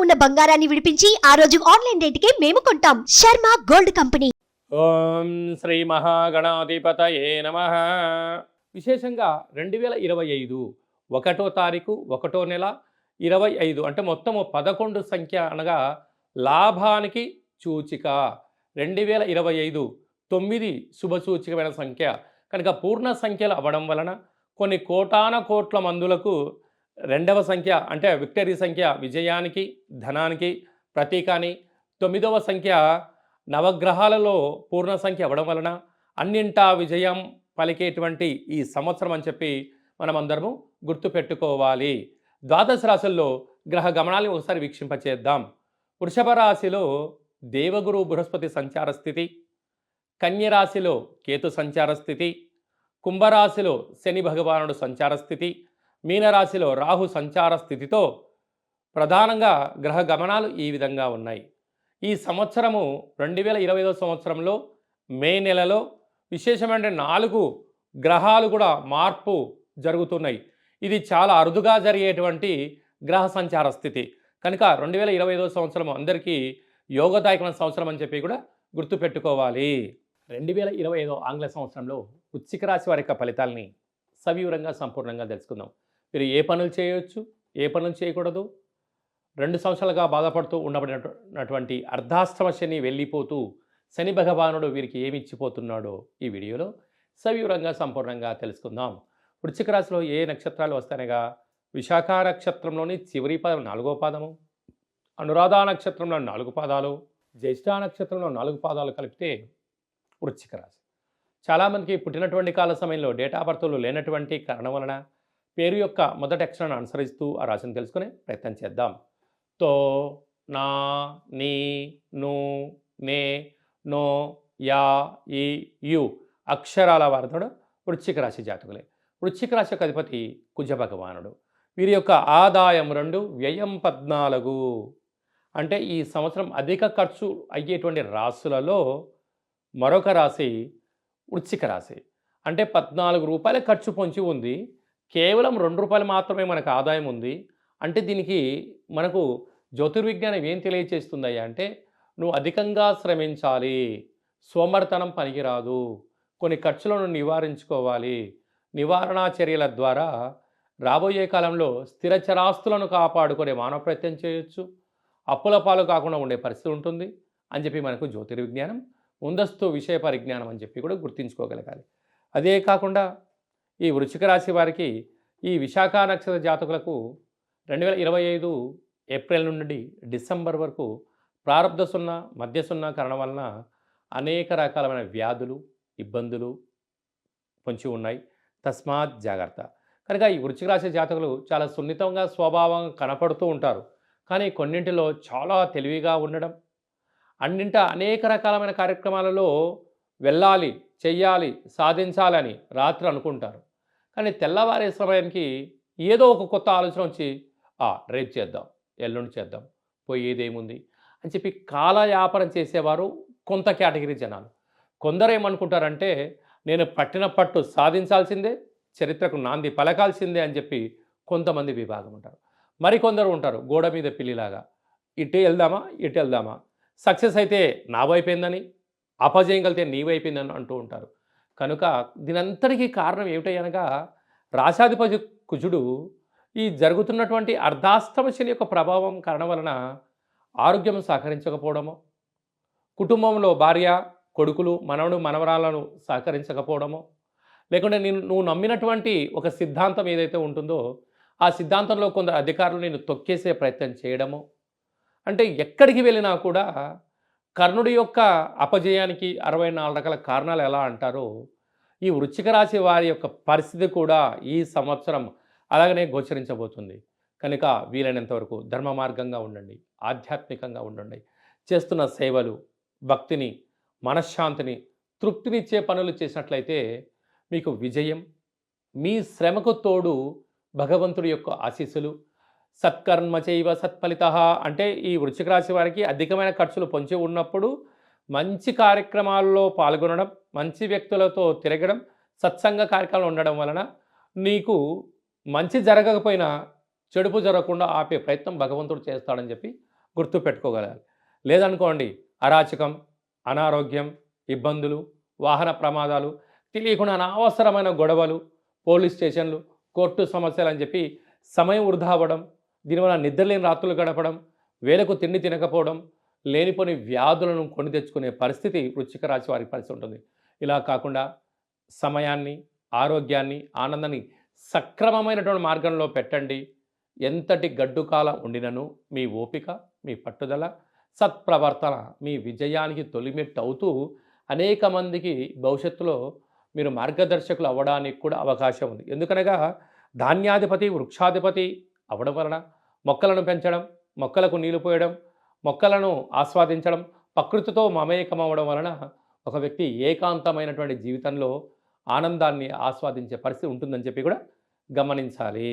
ఉన్న బంగారాన్ని విడిపించి ఆ రోజు ఆన్లైన్ రేటుకే మేము కొంటాం. Sharma gold company. ఓం శ్రీ మహాగణాధిపతయే నమః. విశేషంగా 2025 ఒకటో తారీఖు ఒకటో నెల 25 అంటే మొత్తము 11 సంఖ్య అనగా లాభానికి సూచిక. 2025 9 శుభసూచికమైన సంఖ్య కనుక పూర్ణ సంఖ్యలు అవ్వడం వలన కొన్ని కోటాన కోట్ల మందులకు రెండవ సంఖ్య అంటే విక్టరీ సంఖ్య విజయానికి ధనానికి ప్రతీక అని, 9వ సంఖ్య నవగ్రహాలలో పూర్ణ సంఖ్య అవ్వడం వలన అన్నింటా విజయం పలికేటువంటి ఈ సంవత్సరం అని చెప్పి మనమందరము గుర్తుపెట్టుకోవాలి. ద్వాదశ రాశుల్లో గ్రహ గమనాలను ఒకసారి వీక్షింపచేద్దాం. వృషభ రాశిలో దేవగురు బృహస్పతి సంచార స్థితి, కన్య రాశిలో కేతు సంచార స్థితి, కుంభరాశిలో శని భగవానుడు సంచార స్థితి, మీనరాశిలో రాహు సంచార స్థితితో ప్రధానంగా గ్రహ గమనాలు ఈ విధంగా ఉన్నాయి. ఈ సంవత్సరము 2025 సంవత్సరంలో మే నెలలో విశేషమైన 4 గ్రహాలు కూడా మార్పు జరుగుతున్నాయి. ఇది చాలా అరుదుగా జరిగేటువంటి గ్రహ సంచార స్థితి కనుక 2025 సంవత్సరం అందరికీ యోగదాయకమైన సంవత్సరం అని చెప్పి కూడా గుర్తుపెట్టుకోవాలి. 2025 ఆంగ్ల సంవత్సరంలో వృశ్చిక రాశి వారి యొక్క ఫలితాలని సవివరంగా సంపూర్ణంగా తెలుసుకుందాం. మీరు ఏ పనులు చేయవచ్చు, ఏ పనులు చేయకూడదు, 2 సంవత్సరాలుగా బాధపడుతూ ఉండబడినటువంటి అర్ధాష్టమ శని వెళ్ళిపోతూ శని భగవానుడు వీరికి ఏమి ఇచ్చిపోతున్నాడో ఈ వీడియోలో సవివరంగా సంపూర్ణంగా తెలుసుకుందాం. వృశ్చిక రాశిలో ఏ నక్షత్రాలు వస్తాయనగా విశాఖ నక్షత్రంలోని చివరి పాదం 4వ పాదము, అనురాధ నక్షత్రంలో 4 పాదాలు, జ్యేష్ఠ నక్షత్రంలో 4 పాదాలు కలిపితే వృశ్చిక రాశి. చాలామందికి పుట్టినటువంటి కాల సమయంలో డేటా బర్త్లు లేనటువంటి కారణం వలన పేరు యొక్క మొదటి అక్షరాన్ని అనుసరిస్తూ ఆ రాశిని తెలుసుకునే ప్రయత్నం చేద్దాం. తో, నా, నీ, ను, నే, నో, యా, ఈ, యు అక్షరాల వారితో వృశ్చిక రాశి జాతకులే. వృశ్చిక రాశి యొక్క అధిపతి కుజ భగవానుడు. వీరి యొక్క ఆదాయం 2, వ్యయం 14. అంటే ఈ సంవత్సరం అధిక ఖర్చు అయ్యేటువంటి రాశులలో మరొక రాశి వృశ్చిక రాశి. అంటే 14 రూపాయల ఖర్చు పొంచి ఉంది, కేవలం 2 రూపాయలు మాత్రమే మనకు ఆదాయం ఉంది. అంటే దీనికి మనకు జ్యోతిర్విజ్ఞానం ఏం తెలియచేస్తుందయ్యా అంటే నువ్వు అధికంగా శ్రమించాలి, సోమర్తనం పనికిరాదు, కొన్ని ఖర్చులను నివారించుకోవాలి. నివారణా చర్యల ద్వారా రాబోయే కాలంలో స్థిర చరాస్తులను కాపాడుకునే మానవ ప్రయత్నం చేయొచ్చు, అప్పుల పాలు కాకుండా ఉండే పరిస్థితి ఉంటుంది అని చెప్పి మనకు జ్యోతిర్విజ్ఞానం ముందస్తు విషయ పరిజ్ఞానం అని చెప్పి కూడా గుర్తుంచుకోగలగాలి. అదే కాకుండా ఈ వృశ్చిక రాశి వారికి ఈ విశాఖ నక్షత్ర జాతకులకు 2025 ఏప్రిల్ నుండి డిసెంబర్ వరకు ప్రారంధ సున్నా మధ్య సున్నా కారణం వలన అనేక రకాలమైన వ్యాధులు ఇబ్బందులు పొంచి ఉన్నాయి. తస్మాత్ జాగ్రత్త. కనుక ఈ వృశ్చిక రాశి జాతకులు చాలా సున్నితంగా స్వభావం కనపడుతూ ఉంటారు, కానీ కొన్నింటిలో చాలా తెలివిగా ఉండడం, అన్నింట అనేక రకాలమైన కార్యక్రమాలలో వెళ్ళాలి, చెయ్యాలి, సాధించాలని రాత్రి అనుకుంటారు. కానీ తెల్లవారే సమయానికి ఏదో ఒక కొత్త ఆలోచన వచ్చి రేపు చేద్దాం, ఎల్లుండి చేద్దాం, పోయేదేముంది అని చెప్పి కాలయాపనం చేసేవారు కొంత కేటగిరీ జనాలు. కొందరు ఏమనుకుంటారంటే నేను పట్టిన పట్టు సాధించాల్సిందే, చరిత్రకు నాంది పలకాల్సిందే అని చెప్పి కొంతమంది విభాగం ఉంటారు. మరికొందరు ఉంటారు గోడ మీద పిల్లిలాగా, ఇటు వెళ్దామా ఇటు వెళ్దామా, సక్సెస్ అయితే నా వైపోయిందని, అపజయం కలితే నీ వైపోయిందని అంటూ ఉంటారు. కనుక దీనంతటికీ కారణం ఏమిటనగా రాశాధిపతి కుజుడు ఈ జరుగుతున్నటువంటి అర్ధాష్టమ శని యొక్క ప్రభావం కారణం వలన ఆరోగ్యం సహకరించకపోవడము, కుటుంబంలో భార్య కొడుకులు మనవడు మనవరాలను సహకరించకపోవడము, లేకుంటే నువ్వు నమ్మినటువంటి ఒక సిద్ధాంతం ఏదైతే ఉంటుందో ఆ సిద్ధాంతంలో కొందరు అధికారులు నేను తొక్కేసే ప్రయత్నం చేయడము. అంటే ఎక్కడికి వెళ్ళినా కూడా కర్ణుడి యొక్క అపజయానికి 64 రకాల కారణాలు ఎలా అంటారో ఈ వృశ్చిక రాశి వారి యొక్క పరిస్థితి కూడా ఈ సంవత్సరం అలాగనే గోచరించబోతుంది. కనుక వీలైనంత వరకు ధర్మ మార్గంగా ఉండండి, ఆధ్యాత్మికంగా ఉండండి. చేస్తున్న సేవలు భక్తిని, మనశ్శాంతిని, తృప్తినిచ్చే పనులు చేసినట్లయితే మీకు విజయం, మీ శ్రమకు తోడు భగవంతుడి యొక్క ఆశీస్సులు, సత్కర్మ చైవ సత్ఫలిత. అంటే ఈ వృశ్చిక రాశి వారికి అధికమైన ఖర్చులు పొంచి ఉన్నప్పుడు మంచి కార్యక్రమాల్లో పాల్గొనడం, మంచి వ్యక్తులతో తిరగడం, సత్సంగ కార్యక్రమాలు ఉండడం వలన నీకు మంచి జరగకపోయినా చెడుపు జరగకుండా ఆపే ప్రయత్నం భగవంతుడు చేస్తాడని చెప్పి గుర్తు పెట్టుకోగలగాలి. లేదనుకోండి అరాచకం, అనారోగ్యం, ఇబ్బందులు, వాహన ప్రమాదాలు, తెలియకుండా అనవసరమైన గొడవలు, పోలీస్ స్టేషన్లు, కోర్టు సమస్యలు అని చెప్పి సమయం వృధా అవ్వడం, దీనివల్ల నిద్రలేని రాత్రులు గడపడం, వేళకు తిండి తినకపోవడం, లేనిపోని వ్యాధులను కొని తెచ్చుకునే పరిస్థితి వృశ్చిక రాశి వారి పరిస్థితి ఉంటుంది. ఇలా కాకుండా సమయాన్ని, ఆరోగ్యాన్ని, ఆనందాన్ని సక్రమమైనటువంటి మార్గంలో పెట్టండి. ఎంతటి గడ్డు కాలం ఉండినను మీ ఓపిక, మీ పట్టుదల, సత్ప్రవర్తన మీ విజయానికి తొలిమెట్టు అవుతూ అనేక మందికి భవిష్యత్తులో మీరు మార్గదర్శకులు అవ్వడానికి కూడా అవకాశం ఉంది. ఎందుకనగా ధాన్యాధిపతి, వృక్షాధిపతి అవ్వడం వలన మొక్కలను పెంచడం, మొక్కలకు నీళ్లు పోయడం, మొక్కలను ఆస్వాదించడం, ప్రకృతితో మమేకం అవ్వడం వలన ఒక వ్యక్తి ఏకాంతమైనటువంటి జీవితంలో ఆనందాన్ని ఆస్వాదించే పరిస్థితి ఉంటుందని చెప్పి కూడా గమనించాలి.